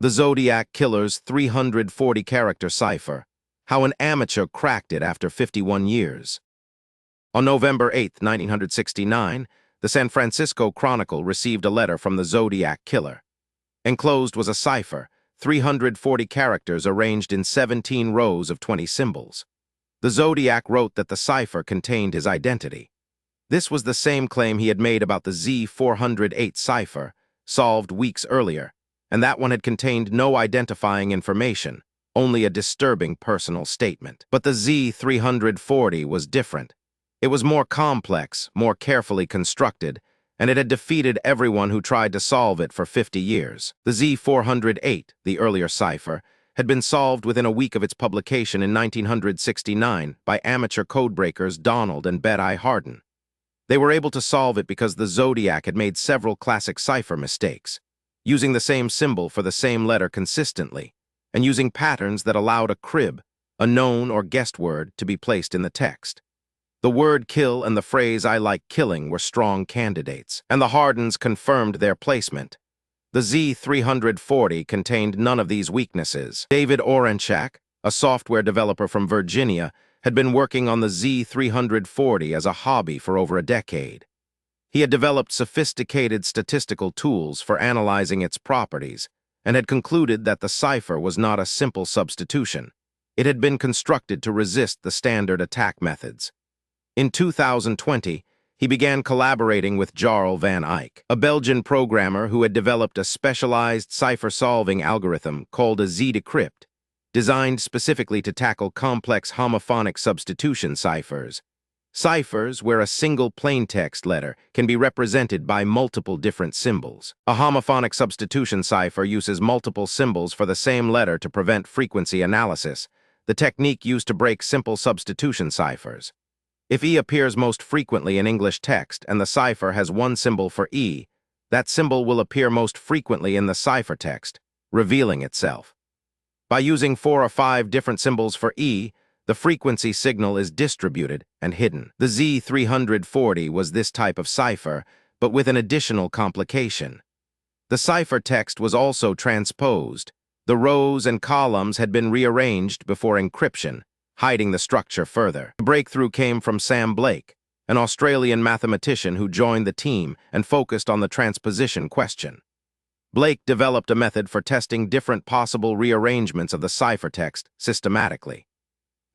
The Zodiac Killer's 340-character cipher, how an amateur cracked it after 51 years. On November 8, 1969, the San Francisco Chronicle received a letter from the Zodiac Killer. Enclosed was a cipher, 340 characters arranged in 17 rows of 20 symbols. The Zodiac wrote that the cipher contained his identity. This was the same claim he had made about the Z408 cipher, solved weeks earlier, and that one had contained no identifying information, only a disturbing personal statement. But the Z340 was different. It was more complex, more carefully constructed, and it had defeated everyone who tried to solve it for 50 years. The Z408, the earlier cipher, had been solved within a week of its publication in 1969 by amateur codebreakers Donald and Betty Harden. They were able to solve it because the Zodiac had made several classic cipher mistakes, using the same symbol for the same letter consistently, and using patterns that allowed a crib, a known or guessed word, to be placed in the text. The word kill and the phrase "I like killing" were strong candidates, and the Hardens confirmed their placement. The Z340 contained none of these weaknesses. David Orenchak, a software developer from Virginia, had been working on the Z340 as a hobby for over a decade. He had developed sophisticated statistical tools for analyzing its properties and had concluded that the cipher was not a simple substitution. It had been constructed to resist the standard attack methods. In 2020, he began collaborating with Jarl van Eyck, a Belgian programmer who had developed a specialized cipher-solving algorithm called a Z-decrypt, designed specifically to tackle complex homophonic substitution ciphers. Ciphers where a single plaintext letter can be represented by multiple different symbols. A homophonic substitution cipher uses multiple symbols for the same letter to prevent frequency analysis, the technique used to break simple substitution ciphers. If E appears most frequently in English text and the cipher has one symbol for E, that symbol will appear most frequently in the ciphertext, revealing itself. By using 4 or 5 different symbols for E, the frequency signal is distributed and hidden. The Z340 was this type of cipher, but with an additional complication. The ciphertext was also transposed. The rows and columns had been rearranged before encryption, hiding the structure further. The breakthrough came from Sam Blake, an Australian mathematician who joined the team and focused on the transposition question. Blake developed a method for testing different possible rearrangements of the ciphertext systematically.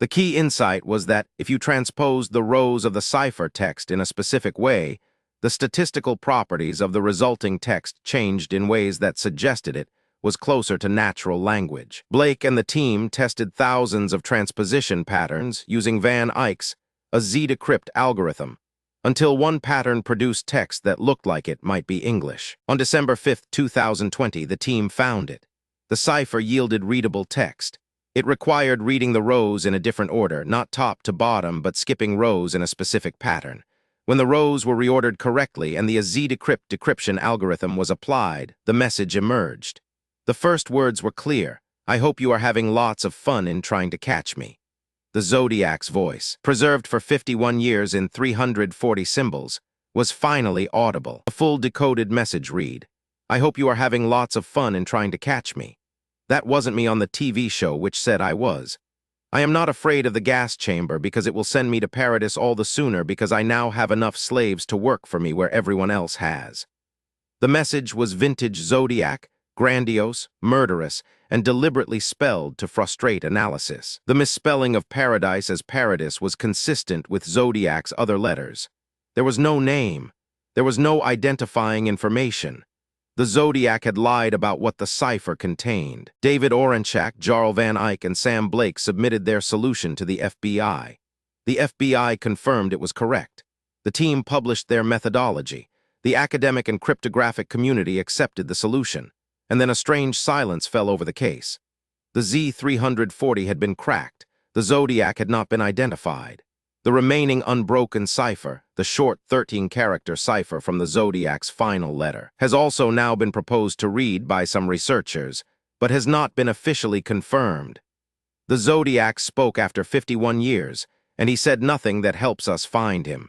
The key insight was that if you transposed the rows of the ciphertext in a specific way, the statistical properties of the resulting text changed in ways that suggested it was closer to natural language. Blake and the team tested thousands of transposition patterns using Van Eyck's a Z-decrypt algorithm, until one pattern produced text that looked like it might be English. On December 5, 2020, the team found it. The cipher yielded readable text. It required reading the rows in a different order, not top to bottom, but skipping rows in a specific pattern. When the rows were reordered correctly and the Z-decrypt decryption algorithm was applied, the message emerged. The first words were clear: "I hope you are having lots of fun in trying to catch me." The Zodiac's voice, preserved for 51 years in 340 symbols, was finally audible. A full decoded message read: "I hope you are having lots of fun in trying to catch me. That wasn't me on the TV show which said I was. I am not afraid of the gas chamber because it will send me to paradise all the sooner because I now have enough slaves to work for me where everyone else has." The message was vintage Zodiac, grandiose, murderous, and deliberately spelled to frustrate analysis. The misspelling of paradise as paradise was consistent with Zodiac's other letters. There was no name. There was no identifying information. The Zodiac had lied about what the cipher contained. David Orenchak, Jarl van Eyck, and Sam Blake submitted their solution to the FBI. The FBI confirmed it was correct. The team published their methodology. The academic and cryptographic community accepted the solution. And then a strange silence fell over the case. The Z340 had been cracked. The Zodiac had not been identified. The remaining unbroken cipher, the short 13-character cipher from the Zodiac's final letter, has also now been proposed to read by some researchers, but has not been officially confirmed. The Zodiac spoke after 51 years, and he said nothing that helps us find him.